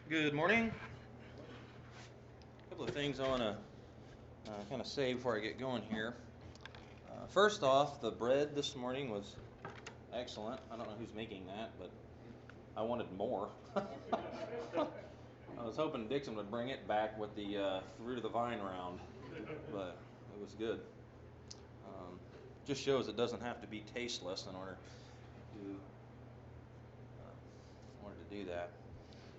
Good morning. A couple of things I want to kind of say before I get going here. First off, the bread this morning was excellent. I don't know who's making that, but I wanted more. I was hoping Dixon would bring it back with the fruit of the vine round, but it was good. Um, just shows it doesn't have to be tasteless in order to do that.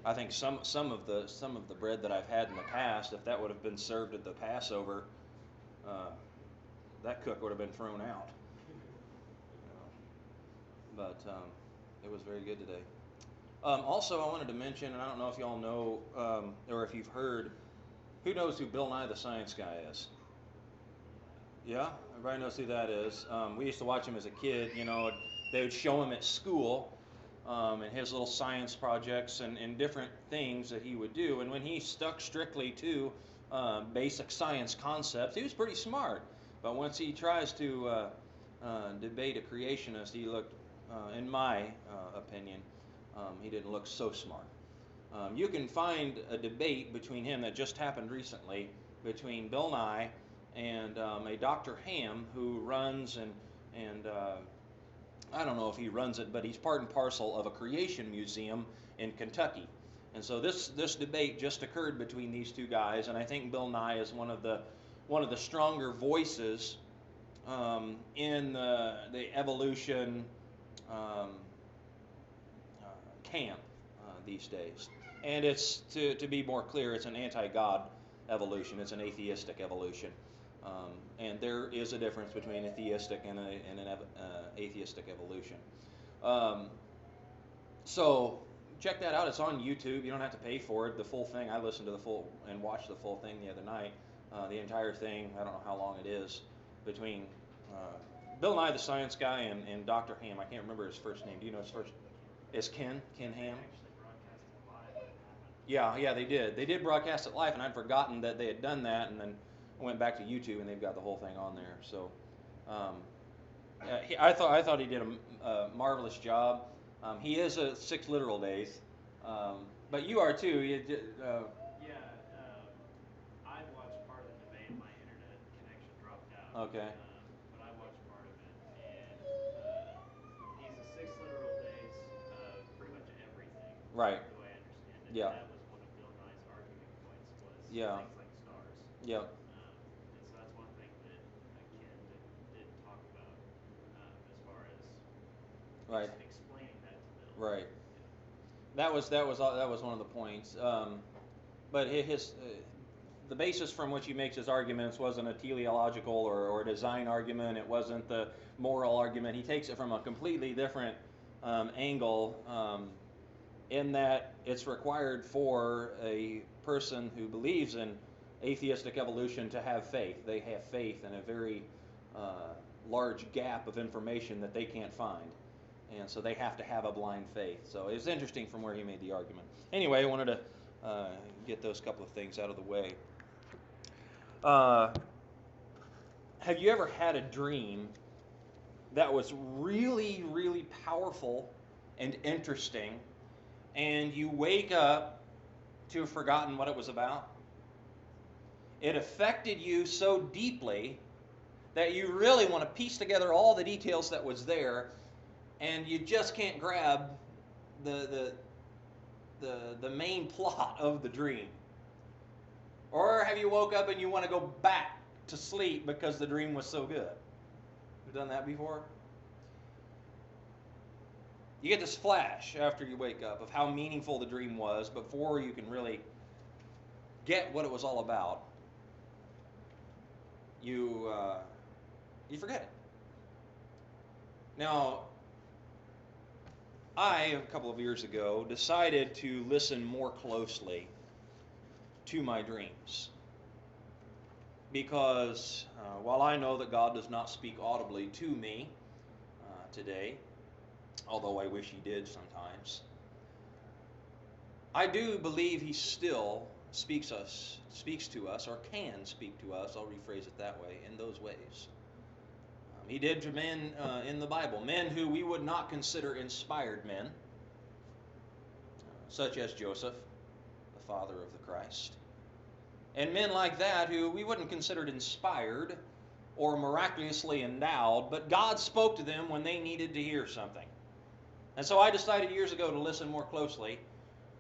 I think some of the bread that I've had in the past, if that would have been served at the Passover, uh, that cook would have been thrown out. But it was very good today. Also, I wanted to mention, and I don't know if y'all know or if you've heard, who knows who Bill Nye the Science Guy is? Yeah, everybody knows who that is. We used to watch him as a kid. They would show him at school and his little science projects and different things that he would do. And when he stuck strictly to basic science concepts, he was pretty smart. But once he tries to debate a creationist, he looked, in my opinion, he didn't look so smart. You can find a debate between him that just happened recently between Bill Nye and a Dr. Ham who runs and I don't know if he runs it, but he's part and parcel of a creation museum in Kentucky. And so this debate just occurred between these two guys, and I think Bill Nye is one of the stronger voices in the evolution um, camp these days. And it's to be more clear, it's an anti-God evolution. It's an atheistic evolution. And there is a difference between a theistic and an atheistic evolution. Um, so check that out. It's on YouTube. You don't have to pay for it. The full thing. I listened to the full and watched the full thing the other night. The entire thing. I don't know how long it is between Bill Nye the Science Guy and Dr. Ham. I can't remember his first name. Do you know his first? It's Ken Ham. Yeah, they did. They did broadcast it live, and I'd forgotten that they had done that, and then I went back to YouTube, and they've got the whole thing on there. So, um, I thought he did a marvelous job. He is a 6 literal days, but you are too. Yeah, I watched part of the debate. My internet connection dropped out. Okay. But I watched part of it, and he's a six literal days of pretty much everything. Right. The way I understand it. Yeah. And that was one of Bill Nye's argument points was Yeah. things like stars. Yeah. And so that's one thing that Ken did talk about as far as Right. explaining that to Bill. Right. Yeah. That was one of the points. But the basis from which he makes his arguments wasn't a teleological or a design argument. It wasn't the moral argument. He takes it from a completely different angle. In that it's required for a person who believes in atheistic evolution to have faith. They have faith in a very large gap of information that they can't find. And so they have to have a blind faith. So it's interesting from where he made the argument. Anyway, I wanted to get those couple of things out of the way. Uh, have you ever had a dream that was really, really powerful and interesting, and you wake up to have forgotten what it was about? It affected you so deeply that you really want to piece together all the details that was there, and you just can't grab the main plot of the dream. Or have you woke up and you want to go back to sleep because the dream was so good? You've done that before? You get this flash after you wake up of how meaningful the dream was before you can really get what it was all about. You forget it. Now, a couple of years ago, decided to listen more closely to my dreams. Because while I know that God does not speak audibly to me today, although I wish He did sometimes, I do believe He still speaks to us, or can speak to us, I'll rephrase it that way, in those ways. He did to men in the Bible, men who we would not consider inspired men, such as Joseph, father of the Christ. And men like that who we wouldn't consider inspired or miraculously endowed, but God spoke to them when they needed to hear something. And so I decided years ago to listen more closely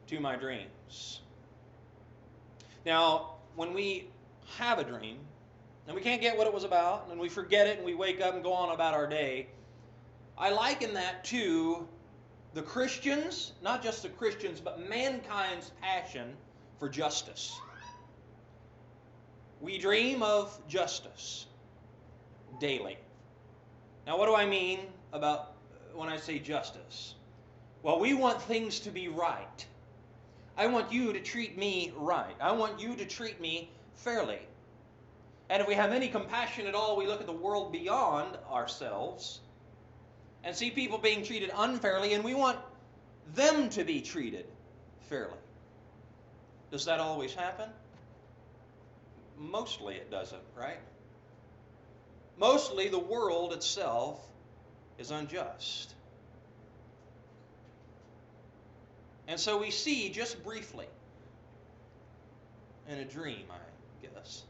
to my dreams. Now, when we have a dream, and we can't get what it was about, and we forget it, and we wake up and go on about our day, I liken that to the Christians, not just the Christians, but mankind's passion for justice. We dream of justice daily. Now, what do I mean about when I say justice? Well, we want things to be right. I want you to treat me right. I want you to treat me fairly. And if we have any compassion at all, we look at the world beyond ourselves and see people being treated unfairly, and we want them to be treated fairly. Does that always happen? Mostly it doesn't, right? Mostly the world itself is unjust. And so we see just briefly in a dream, I guess,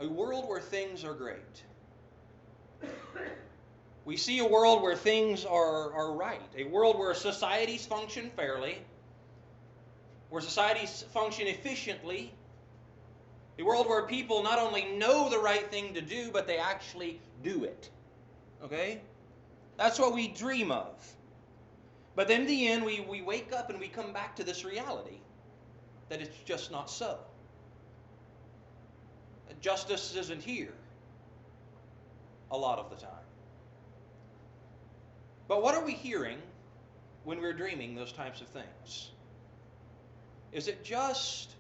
a world where things are great. We see a world where things are right, a world where societies function fairly, where societies function efficiently, a world where people not only know the right thing to do, but they actually do it. Okay? That's what we dream of. But then in the end, we wake up and we come back to this reality that it's just not so. Justice isn't here a lot of the time. But what are we hearing when we're dreaming those types of things? Is it just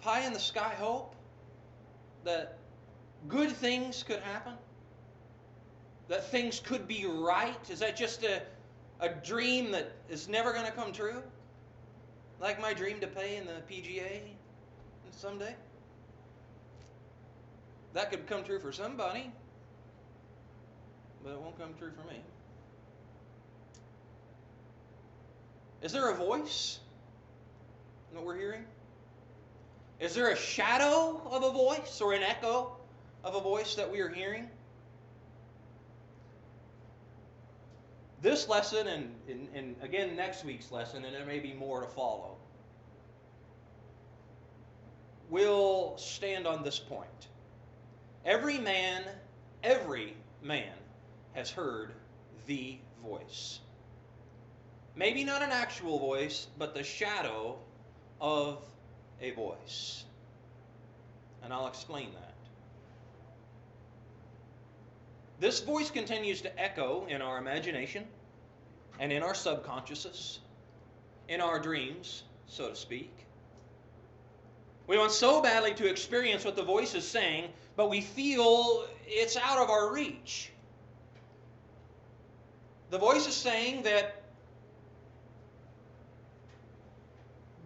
pie in the sky hope that good things could happen? That things could be right? Is that just a dream that is never going to come true? Like my dream to play in the PGA someday? That could come true for somebody, but it won't come true for me. Is there a voice in what we're hearing? Is there a shadow of a voice or an echo of a voice that we are hearing? This lesson and again next week's lesson, and there may be more to follow, will stand on this point. Every man has heard the voice. Maybe not an actual voice, but the shadow of a voice. And I'll explain that. This voice continues to echo in our imagination and in our subconsciouses, in our dreams, so to speak. We want so badly to experience what the voice is saying, but we feel it's out of our reach. The voice is saying that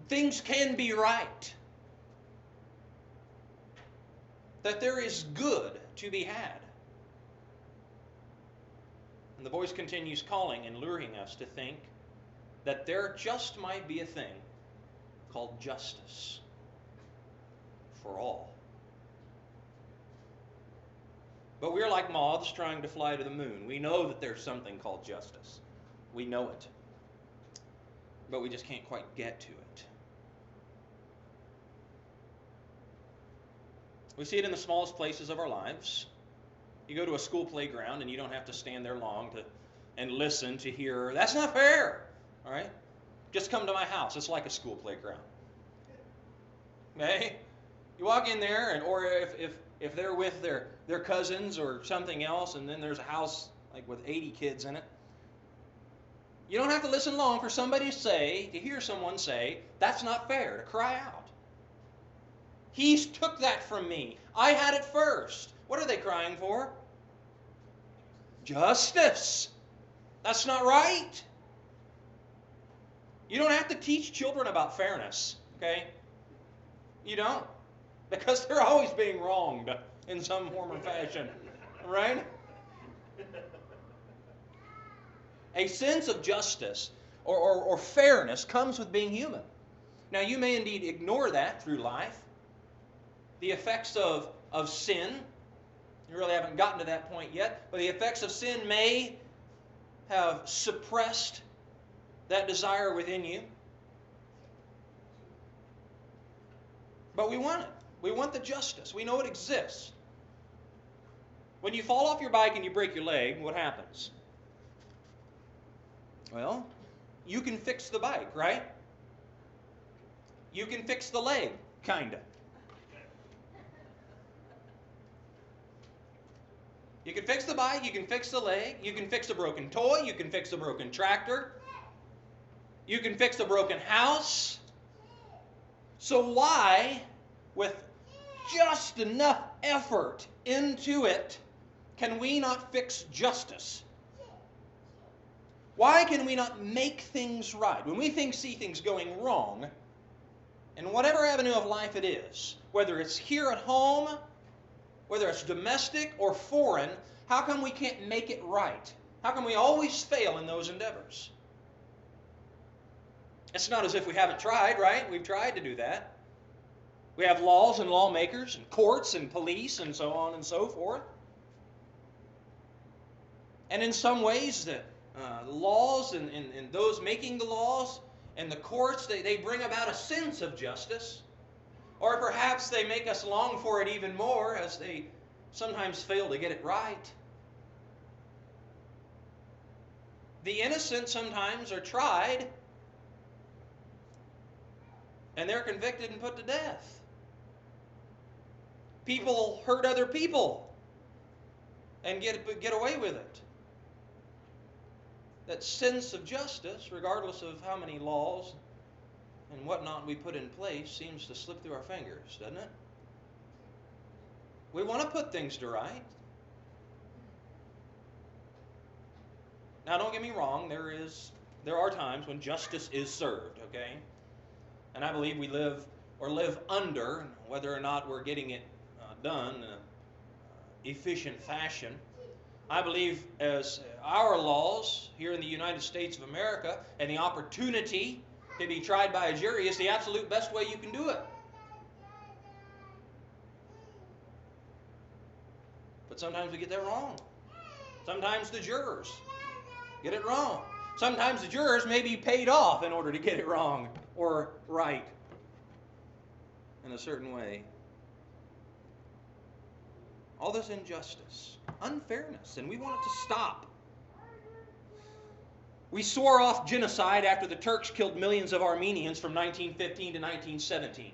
things can be right, that there is good to be had. And the voice continues calling and luring us to think that there just might be a thing called justice for all. But we're like moths trying to fly to the moon. We know that there's something called justice. We know it. But we just can't quite get to it. We see it in the smallest places of our lives. You go to a school playground and you don't have to stand there long and listen to hear, that's not fair. All right? Just come to my house. It's like a school playground. Okay? You walk in there, or if they're with their cousins or something else, and then there's a house like with 80 kids in it, you don't have to listen long for somebody to hear someone say, that's not fair, to cry out. He took that from me. I had it first. What are they crying for? Justice. That's not right. You don't have to teach children about fairness, okay? You don't. Because they're always being wronged in some form or fashion, right? A sense of justice or fairness comes with being human. Now, you may indeed ignore that through life. The effects of sin, you really haven't gotten to that point yet, but the effects of sin may have suppressed that desire within you. But we want it. We want the justice. We know it exists. When you fall off your bike and you break your leg, what happens? Well, you can fix the bike, right? You can fix the leg, kind of. You can fix the bike, you can fix the leg, you can fix a broken toy, you can fix a broken tractor, you can fix a broken house. So why, with just enough effort into it, can we not fix justice? Why can we not make things right? When we see things going wrong, in whatever avenue of life it is, whether it's here at home, whether it's domestic or foreign, how come we can't make it right? How come we always fail in those endeavors? It's not as if we haven't tried, right? We've tried to do that. We have laws and lawmakers and courts and police and so on and so forth. And in some ways, the laws and those making the laws and the courts, they bring about a sense of justice. Or perhaps they make us long for it even more, as they sometimes fail to get it right. The innocent sometimes are tried, and they're convicted and put to death. People hurt other people and get away with it. That sense of justice, regardless of how many laws and whatnot we put in place, seems to slip through our fingers, doesn't it? We want to put things to right. Now, don't get me wrong, there are times when justice is served, okay? And I believe we live under, whether or not we're getting it done in an efficient fashion. I believe as our laws here in the United States of America and the opportunity to be tried by a jury is the absolute best way you can do it. But sometimes we get that wrong. Sometimes the jurors get it wrong. Sometimes the jurors may be paid off in order to get it wrong or right in a certain way. All this injustice, unfairness, and we want it to stop. We swore off genocide after the Turks killed millions of Armenians from 1915 to 1917.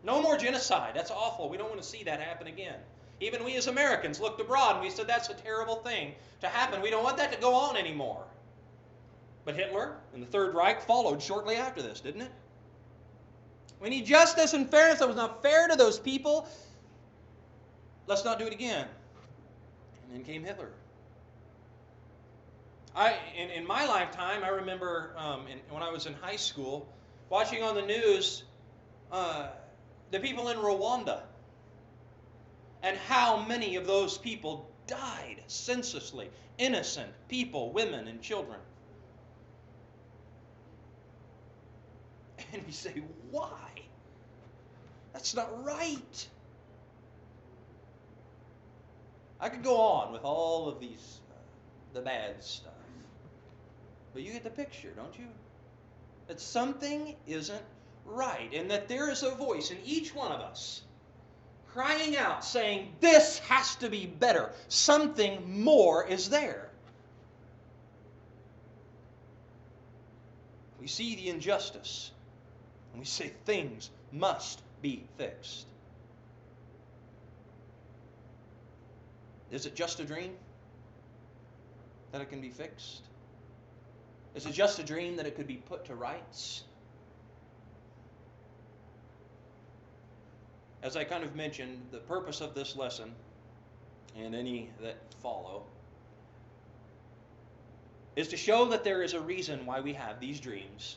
No more genocide. That's awful. We don't want to see that happen again. Even we as Americans looked abroad and we said that's a terrible thing to happen. We don't want that to go on anymore. But Hitler and the Third Reich followed shortly after this, didn't it? We need justice and fairness. That was not fair to those people. Let's not do it again. And then came Hitler. In my lifetime, I remember when I was in high school, watching on the news the people in Rwanda and how many of those people died senselessly. Innocent people, women and children. And we say, why? That's not right. I could go on with all of these, the bad stuff. But you get the picture, don't you? That something isn't right, and that there is a voice in each one of us crying out, saying, this has to be better. Something more is there. We see the injustice, and we say things must be fixed. Is it just a dream that it can be fixed? Is it just a dream that it could be put to rights? As I kind of mentioned, the purpose of this lesson, and any that follow, is to show that there is a reason why we have these dreams,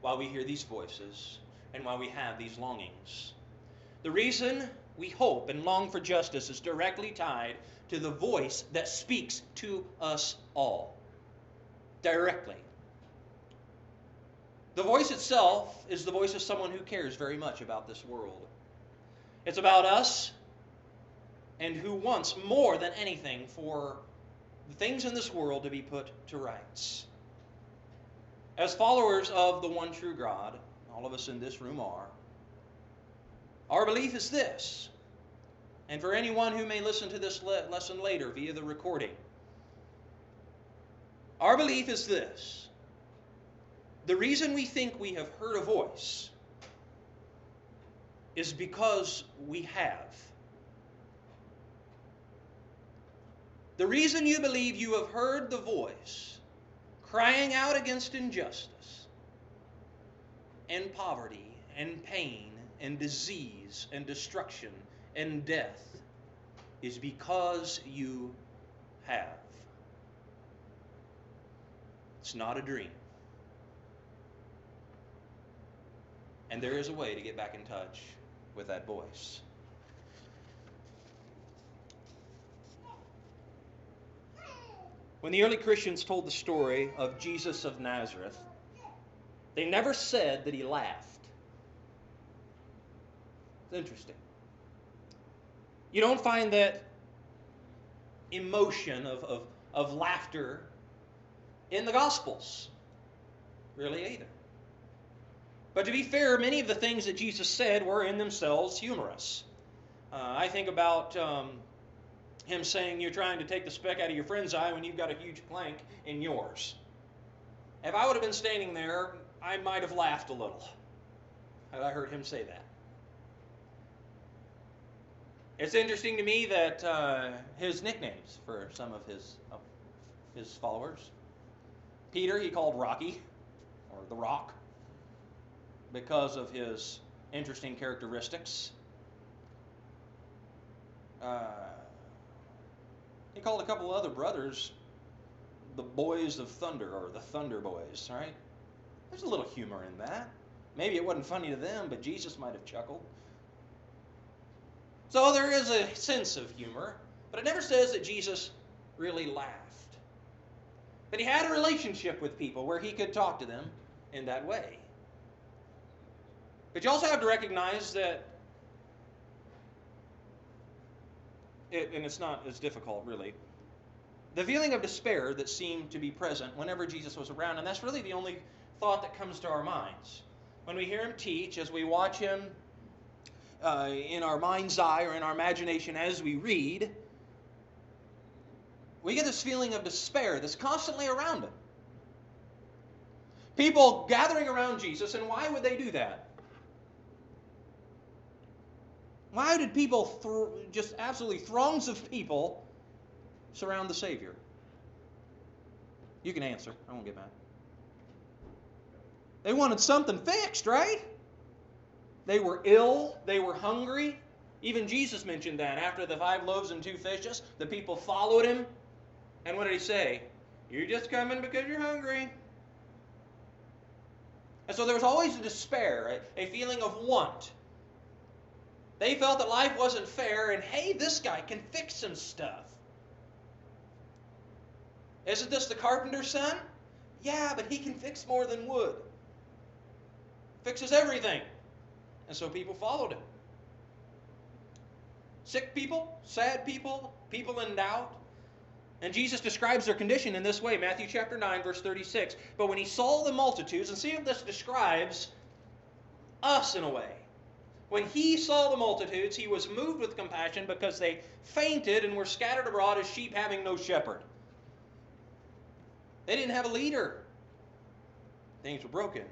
why we hear these voices, and why we have these longings. The reason we hope and long for justice is directly tied to the voice that speaks to us all. Directly. The voice itself is the voice of someone who cares very much about this world. It's about us and who wants more than anything for the things in this world to be put to rights. As followers of the one true God, all of us in this room are, our belief is this, and for anyone who may listen to this lesson later via the recording, our belief is this: the reason we think we have heard a voice is because we have. The reason you believe you have heard the voice crying out against injustice and poverty and pain and disease and destruction and death is because you have. It's not a dream. And there is a way to get back in touch with that voice. When the early Christians told the story of Jesus of Nazareth, they never said that he laughed. It's interesting. You don't find that emotion of laughter in the Gospels, really either. But to be fair, many of the things that Jesus said were in themselves humorous. I think about him saying you're trying to take the speck out of your friend's eye when you've got a huge plank in yours. If I would have been standing there, I might have laughed a little had I heard him say that. It's interesting to me that his nicknames for some of his followers. Peter he called Rocky, or the Rock, because of his interesting characteristics. He called a couple other brothers the Boys of Thunder, or the Thunder Boys, right? There's a little humor in that. Maybe it wasn't funny to them, but Jesus might have chuckled. So there is a sense of humor, but it never says that Jesus really laughed. But he had a relationship with people where he could talk to them in that way. But you also have to recognize that, and it's not as difficult really, the feeling of despair that seemed to be present whenever Jesus was around, and that's really the only thought that comes to our minds. When we hear him teach, as we watch him in our mind's eye or in our imagination as we read, we get this feeling of despair that's constantly around him. People gathering around Jesus, and why would they do that? Why did people, just absolutely throngs of people, surround the Savior? You can answer. I won't get mad. They wanted something fixed, right? They were ill. They were hungry. Even Jesus mentioned that. After the 5 loaves and 2 fishes, the people followed him. And what did he say? You're just coming because you're hungry. And so there was always a despair, a feeling of want. They felt that life wasn't fair, and hey, this guy can fix some stuff. Isn't this the carpenter's son? Yeah, but he can fix more than wood. Fixes everything. And so people followed him. Sick people, sad people, people in doubt. And Jesus describes their condition in this way, Matthew chapter 9, verse 36. But when he saw the multitudes, and see if this describes us in a way. When he saw the multitudes, he was moved with compassion because they fainted and were scattered abroad as sheep having no shepherd. They didn't have a leader. Things were broken.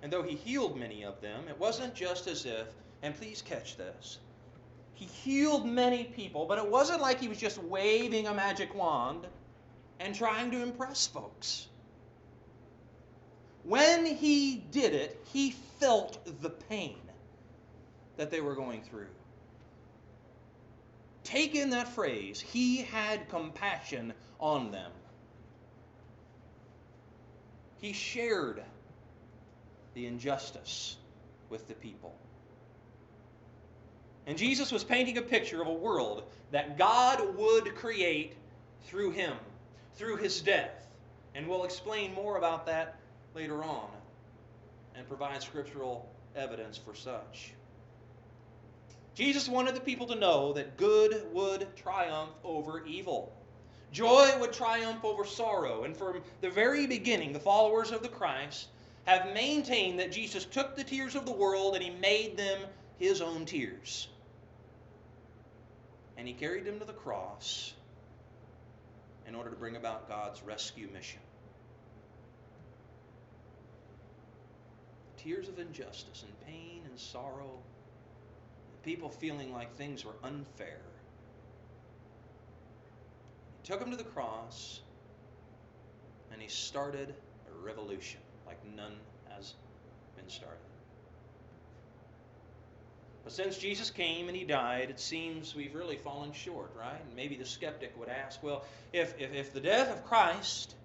And though he healed many of them, it wasn't just as if, and please catch this, he healed many people, but it wasn't like he was just waving a magic wand and trying to impress folks. When he did it, he felt the pain that they were going through. Take in that phrase, he had compassion on them. He shared the injustice with the people. And Jesus was painting a picture of a world that God would create through him, through his death. And we'll explain more about that later on and provide scriptural evidence for such. Jesus wanted the people to know that good would triumph over evil. Joy would triumph over sorrow. And from the very beginning, the followers of the Christ have maintained that Jesus took the tears of the world and He made them His own tears. And He carried them to the cross in order to bring about God's rescue mission. Tears of injustice and pain and sorrow, people feeling like things were unfair. He took them to the cross and He started a revolution like none has been started. But since Jesus came and He died, it seems we've really fallen short, right? And maybe the skeptic would ask, well, if the death of Christ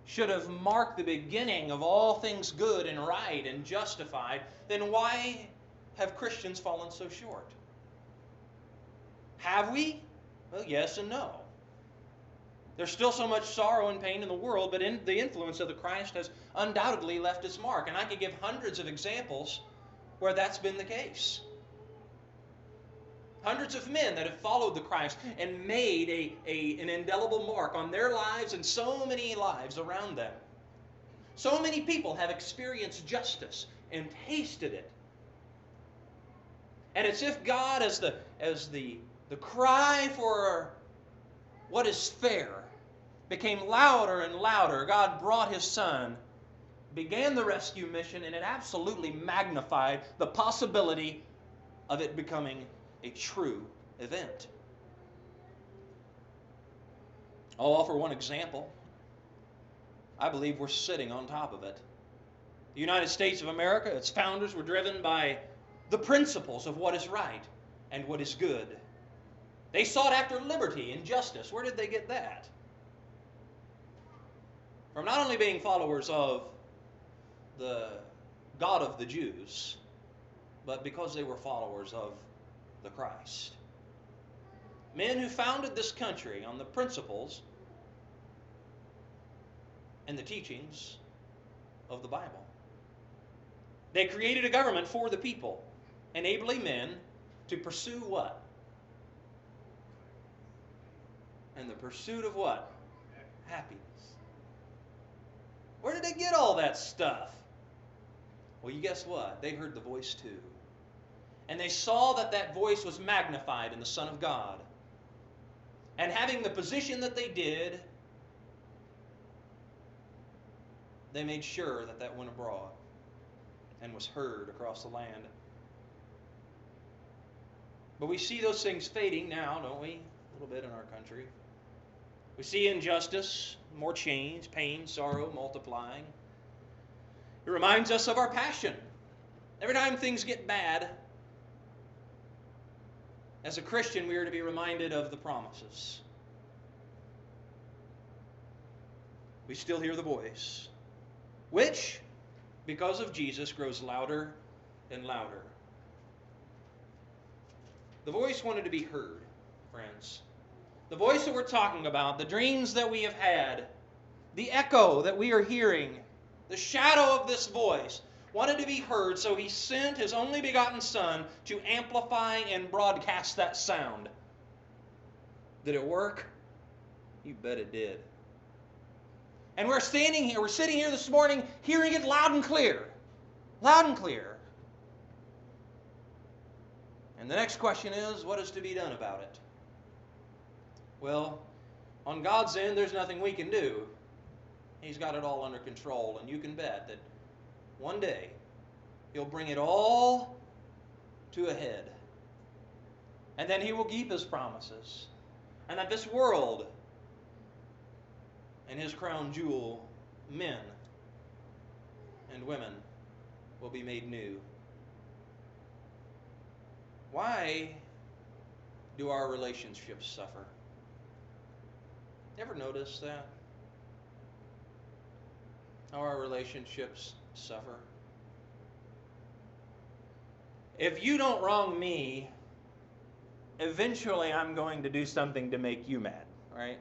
should have marked the beginning of all things good and right and justified, then why have Christians fallen so short? Have we? Well, yes and no. There's still so much sorrow and pain in the world, but the influence of the Christ has undoubtedly left its mark. And I could give hundreds of examples where that's been the case. Hundreds of men that have followed the Christ and made an indelible mark on their lives and so many lives around them. So many people have experienced justice and tasted it. And it's if God, as the cry for what is fair became louder and louder, God brought His Son, began the rescue mission, and it absolutely magnified the possibility of it becoming a true event. I'll offer one example. I believe we're sitting on top of it. The United States of America, its founders were driven by the principles of what is right and what is good. They sought after liberty and justice. Where did they get that? From not only being followers of the God of the Jews, but because they were followers of the Christ. Men who founded this country on the principles and the teachings of the Bible. They created a government for the people, enabling men to pursue what? And the pursuit of what? Happiness. Where did they get all that stuff? Well, you guess what? They heard the voice too. And they saw that that voice was magnified in the Son of God. And having the position that they did, they made sure that that went abroad and was heard across the land. But we see those things fading now, don't we? A little bit in our country. We see injustice, more change, pain, sorrow multiplying. It reminds us of our passion. Every time things get bad, as a Christian, we are to be reminded of the promises. We still hear the voice, which, because of Jesus, grows louder and louder. The voice wanted to be heard, friends. The voice that we're talking about, the dreams that we have had, the echo that we are hearing, the shadow of this voice wanted to be heard, so He sent His only begotten Son to amplify and broadcast that sound. Did it work? You bet it did. And we're sitting here this morning, hearing it loud and clear. Loud and clear. And the next question is, what is to be done about it? Well, on God's end, there's nothing we can do. He's got it all under control, and you can bet that one day He'll bring it all to a head. And then He will keep His promises. And that this world and His crown jewel, men and women, will be made new. Why do our relationships suffer? Ever notice that? How our relationships suffer? If you don't wrong me, eventually I'm going to do something to make you mad, right?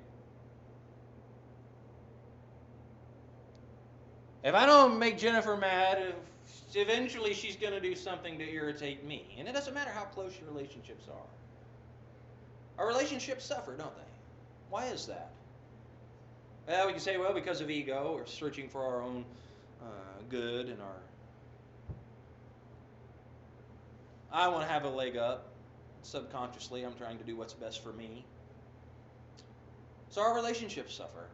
If I don't make Jennifer mad, eventually she's going to do something to irritate me. And it doesn't matter how close your relationships are. Our relationships suffer, don't they? Why is that? Well, we can say, well, because of ego, or searching for our own good and our... I want to have a leg up. Subconsciously, I'm trying to do what's best for me. So our relationships suffer.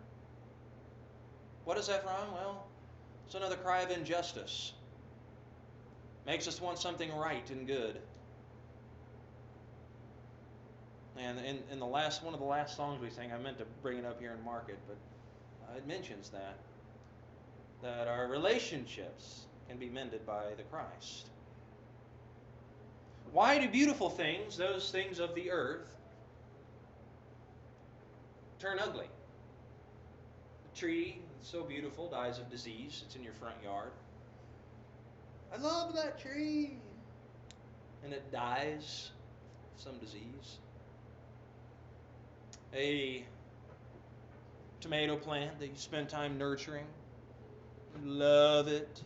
What is that from? Well, it's another cry of injustice. Makes us want something right and good. And in the last one of the last songs we sang, I meant to bring it up here and mark it, but it mentions that our relationships can be mended by the Christ. Why do beautiful things, those things of the earth, turn ugly? The tree, it's so beautiful, dies of disease. It's in your front yard. I love that tree. And it dies of some disease. A tomato plant that you spend time nurturing. You love it.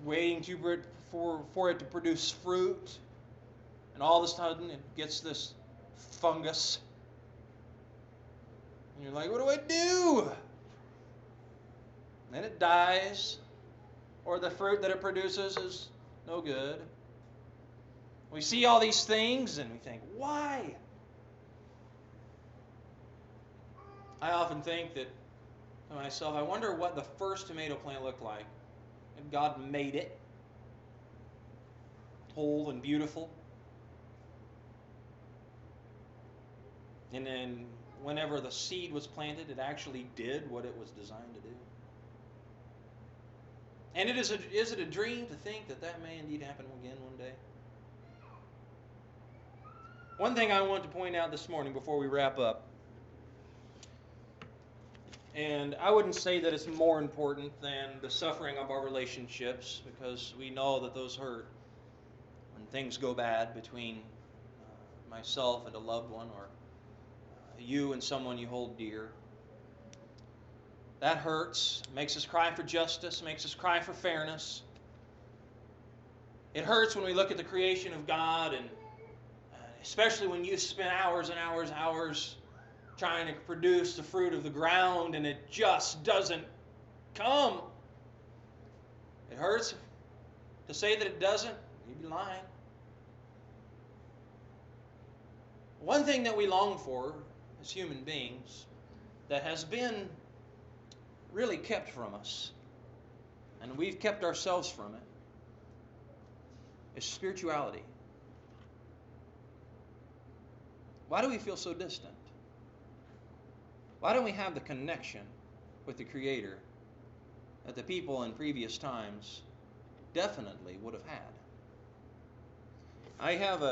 Waiting for it to produce fruit. And all of a sudden it gets this fungus. And you're like, what do I do? And then it dies. Or the fruit that it produces is no good. We see all these things and we think, why? I often think that to myself, I wonder what the first tomato plant looked like. And God made it whole and beautiful. And then whenever the seed was planted, it actually did what it was designed to do. And is it a dream to think that may indeed happen again one day? One thing I want to point out this morning before we wrap up, and I wouldn't say that it's more important than the suffering of our relationships, because we know that those hurt when things go bad between myself and a loved one, or you and someone you hold dear. That hurts, makes us cry for justice, makes us cry for fairness. It hurts when we look at the creation of God, and especially when you spend hours and hours trying to produce the fruit of the ground and it just doesn't come. It hurts to say that it doesn't. You'd be lying. One thing that we long for as human beings that has been really kept from us, and we've kept ourselves from it, is spirituality. Why do we feel so distant? Why don't we have the connection with the Creator that the people in previous times definitely would have had? I have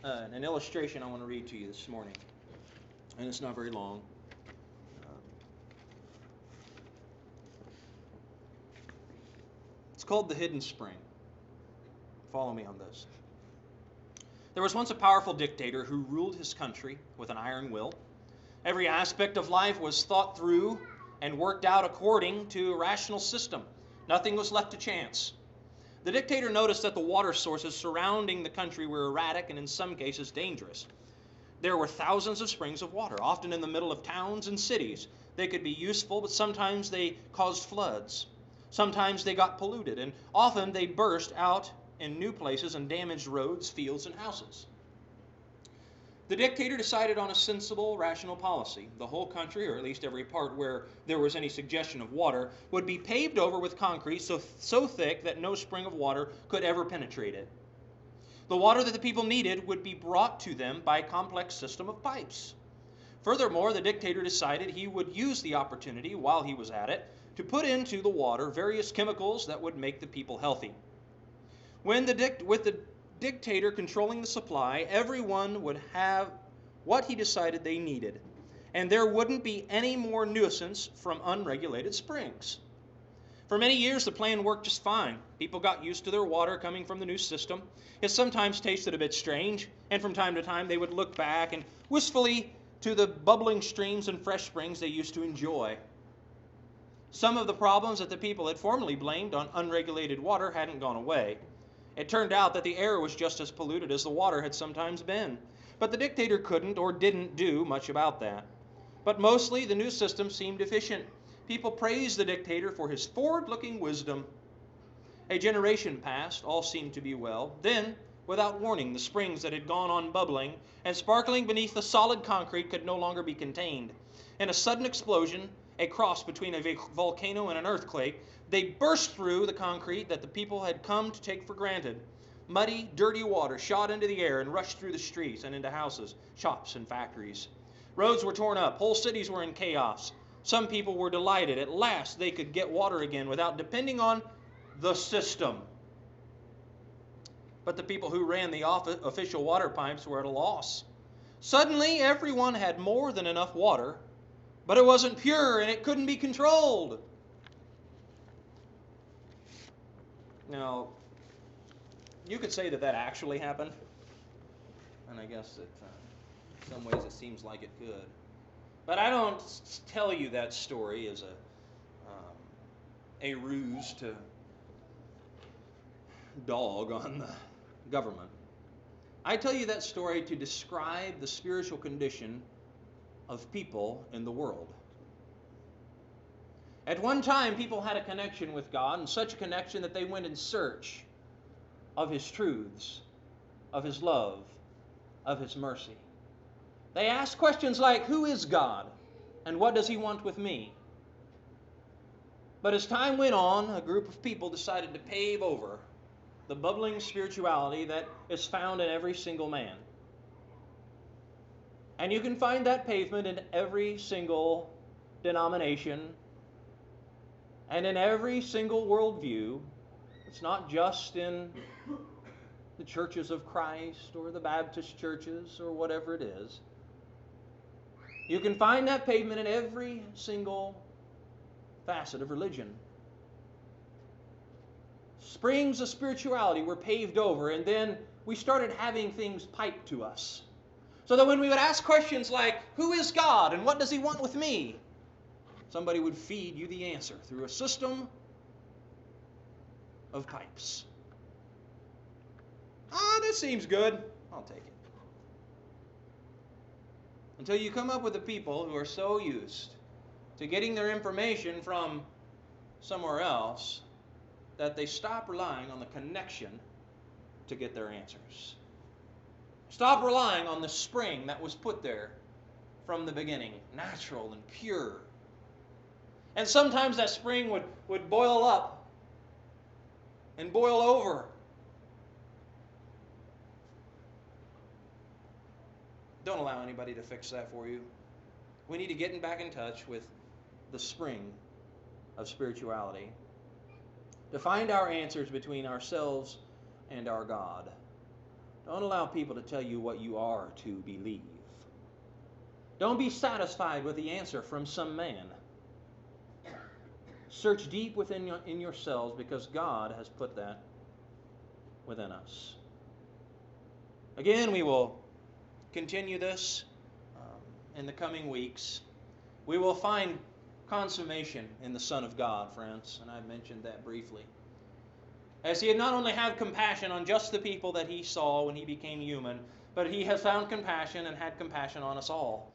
an illustration I want to read to you this morning, and it's not very long. It's called The Hidden Spring. Follow me on this. There was once a powerful dictator who ruled his country with an iron will. Every aspect of life was thought through and worked out according to a rational system. Nothing was left to chance. The dictator noticed that the water sources surrounding the country were erratic and in some cases dangerous. There were thousands of springs of water, often in the middle of towns and cities. They could be useful, but sometimes they caused floods. Sometimes they got polluted, and often they burst out in new places and damaged roads, fields, and houses. The dictator decided on a sensible, rational policy. The whole country, or at least every part where there was any suggestion of water, would be paved over with concrete so thick that no spring of water could ever penetrate it. The water that the people needed would be brought to them by a complex system of pipes. Furthermore, the dictator decided he would use the opportunity while he was at it to put into the water various chemicals that would make the people healthy. With the dictator controlling the supply, everyone would have what he decided they needed, and there wouldn't be any more nuisance from unregulated springs. For many years, the plan worked just fine. People got used to their water coming from the new system. It sometimes tasted a bit strange, and from time to time they would look back and wistfully to the bubbling streams and fresh springs they used to enjoy. Some of the problems that the people had formerly blamed on unregulated water hadn't gone away. It turned out that the air was just as polluted as the water had sometimes been. But the dictator couldn't or didn't do much about that. But mostly the new system seemed efficient. People praised the dictator for his forward-looking wisdom. A generation passed, all seemed to be well. Then, without warning, the springs that had gone on bubbling and sparkling beneath the solid concrete could no longer be contained. In a sudden explosion, a cross between a volcano and an earthquake, they burst through the concrete that the people had come to take for granted. Muddy, dirty water shot into the air and rushed through the streets and into houses, shops, and factories. Roads were torn up. Whole cities were in chaos. Some people were delighted. At last they could get water again without depending on the system. But the people who ran the official water pipes were at a loss. Suddenly everyone had more than enough water, but it wasn't pure and it couldn't be controlled. Now, you could say that actually happened, and I guess that in some ways it seems like it could. But I don't tell you that story as a ruse to dog on the government. I tell you that story to describe the spiritual condition of people in the world. At one time, people had a connection with God, and such a connection that they went in search of His truths, of His love, of His mercy. They asked questions like, who is God? And what does He want with me? But as time went on, a group of people decided to pave over the bubbling spirituality that is found in every single man. And you can find that pavement in every single denomination and in every single worldview. It's not just in the churches of Christ or the Baptist churches or whatever it is. You can find that pavement in every single facet of religion. Springs of spirituality were paved over, and then we started having things piped to us. So that when we would ask questions like, who is God and what does He want with me? Somebody would feed you the answer through a system of pipes. This seems good. I'll take it. Until you come up with the people who are so used to getting their information from somewhere else that they stop relying on the connection to get their answers. Stop relying on the spring that was put there from the beginning, natural and pure. And sometimes that spring would boil up and boil over. Don't allow anybody to fix that for you. We need to get back in touch with the spring of spirituality to find our answers between ourselves and our God. Don't allow people to tell you what you are to believe. Don't be satisfied with the answer from some man. Search deep within in yourselves, because God has put that within us. Again, we will continue this in the coming weeks. We will find consummation in the Son of God, friends, and I mentioned that briefly. As He had not only had compassion on just the people that He saw when He became human, but He has found compassion and had compassion on us all.